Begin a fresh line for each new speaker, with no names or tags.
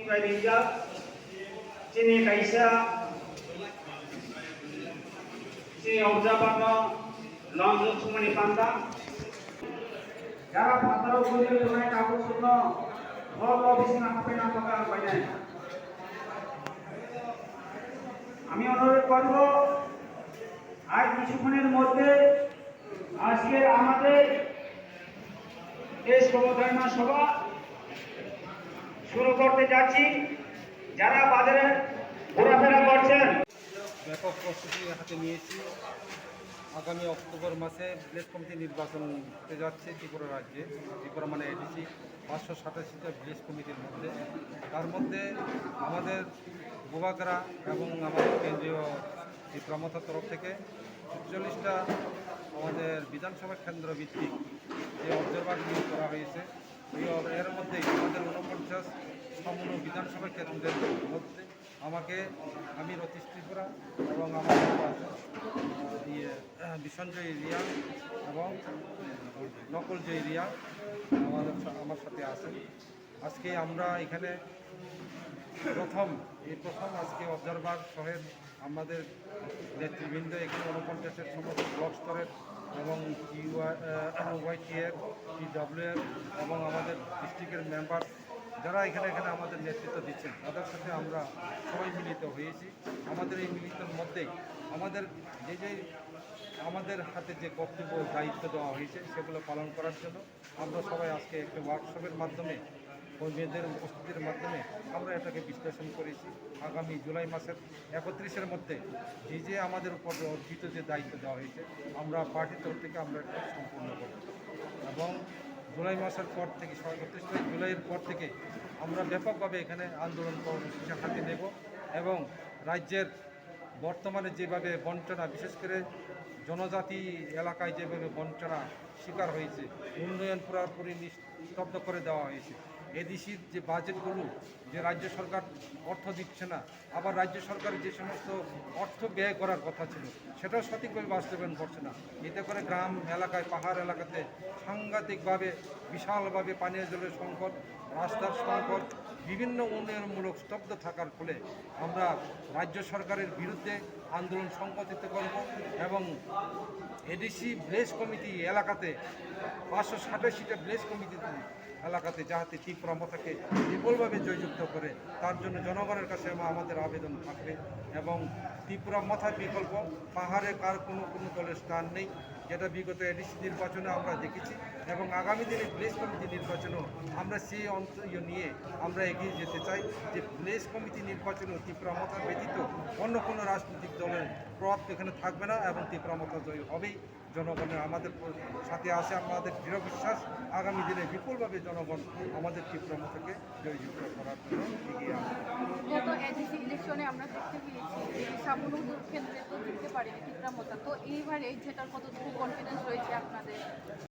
Tibai Rijal, Sini Kaisa, Sini Orzabano, Lonzo Sumani Panda, যারা ভাতারও বলতে তোমায় কাপড় শূন্য ঘর অফিসে না হবে না টাকা পাই আমি অনুরোধ করব আজ কিছুক্ষণের মধ্যে আজকে আমাদের দেশ সমন্বয় সভা শুরু করতে যাচ্ছি। যারা বাজারে ঘোরাফেরা করছেন
ব্যাপক প্রস্তুতি হাতে নিয়েছি। আগামী অক্টোবর মাসে ভিলেজ কমিটি নির্বাচন হতে যাচ্ছে ত্রিপুরা রাজ্যে। ত্রিপুরা মানে এডিসি 587টা ভিলেজ কমিটির মধ্যে, তার মধ্যে আমাদের গোবাগড়া এবং আমাদের কেন্দ্রীয় ত্রিপুরামথার তরফ থেকে ৪৪টা আমাদের বিধানসভা কেন্দ্র ভিত্তিক যে অবজারভার নিয়োগ করা হয়েছে, এর মধ্যে আমাদের 49 সম্পূর্ণ বিধানসভা কেন্দ্রের মধ্যে আমি রতীশ ত্রিপুরা এবং আমাদের বিসঞ্জয় রিয়া এবং নকলজয় রিয়া আমার সাথে আছেন। আজকে আমরা এখানে প্রথম আজকে অবজারভার সহের আমাদের নেতৃবৃন্দ এখানে 49-এর সমস্ত ব্লক স্তরের এবং ওয়াইটিএর পিডব্লিউএর এবং আমাদের ডিস্ট্রিক্টের মেম্বার যারা এখানে আমাদের নেতৃত্ব দিচ্ছেন, তাদের সাথে আমরা সবাই মিলিত হয়েছি। আমাদের এই মিলিতের মধ্যেই আমাদের হাতে যে কর্তব্য দায়িত্ব দেওয়া হয়েছে সেগুলো পালন করার জন্য আমরা সবাই আজকে একটা ওয়ার্কশপের মাধ্যমে কর্মীদের উপস্থিতির মাধ্যমে আমরা এটাকে বিশ্লেষণ করেছি। আগামী জুলাই মাসের 31-এর মধ্যে যে আমাদের উপর অর্পিত যে দায়িত্ব দেওয়া হয়েছে আমরা পার্টির তরফ থেকে আমরা এটা সম্পূর্ণ করব এবং জুলাই মাসের পর থেকে 31 জুলাইয়ের পর থেকে আমরা ব্যাপকভাবে এখানে আন্দোলন কর্মসূচি হাতে নেব এবং রাজ্যের বর্তমানে যেভাবে বঞ্চনা, বিশেষ করে জনজাতি এলাকায় যেভাবে বঞ্চনা শিকার হয়েছে, উন্নয়ন পুরোপুরি স্তব্ধ করে দেওয়া হয়েছে, এডিসির যে বাজেটগুলো যে রাজ্য সরকার অর্থ দিচ্ছে না, আবার রাজ্য সরকারের যে সমস্ত অর্থ ব্যয় করার কথা ছিল সেটাও সঠিকভাবে বাস্তবায়ন করছে না। এতে করে গ্রাম এলাকায়, পাহাড় এলাকাতে সাংঘাতিকভাবে বিশালভাবে পানীয় জলের সংকট, রাস্তার সংকট, বিভিন্ন উন্নয়নমূলক স্তব্ধ থাকার ফলে আমরা রাজ্য সরকারের বিরুদ্ধে আন্দোলন সংগঠিত করব এবং এডিসি ভিলেজ কমিটি এলাকাতে 587টা ভিলেজ কমিটি এলাকাতে যাতে ত্রিপুরামথাকে বিপুলভাবে জয়যুক্ত করে তার জন্য জনগণের কাছে আমাদের আবেদন থাকবে এবং ত্রিপুরামথার বিকল্প পাহাড়ে কার কোনো দলের স্থান নেই, যেটা বিগত এডিসি নির্বাচনে আমরা দেখেছি এবং আগামী দিনে ভিলেজ কমিটি নির্বাচনেও আমরা সেই নিয়ে আমরা এগিয়ে যেতে চাই যে ভিলেজ কমিটি নির্বাচনেও ত্রিপুরামথা ব্যতীত অন্য কোনো রাজনৈতিক দলের প্রভাব এখানে থাকবে না এবং ত্রিপুরামথা জয় হবেই। জনগণের আমাদের সাথে আছে, আমাদের দৃঢ় বিশ্বাস আগামী দিনে বিপুলভাবে জনগণ আমাদের ত্রিপুরামথাকে জয়যুক্ত করার জন্য এগিয়ে আসবে।
গত এডিসি ইলেকশনে আমরা দেখতে পেয়েছি যে সাবনুর ক্ষেত্রে তো জিততে পারেনি ত্রিপুরামথা, তো এইবারে যেটার কতটুকু কনফিডেন্স রয়েছে আপনাদের?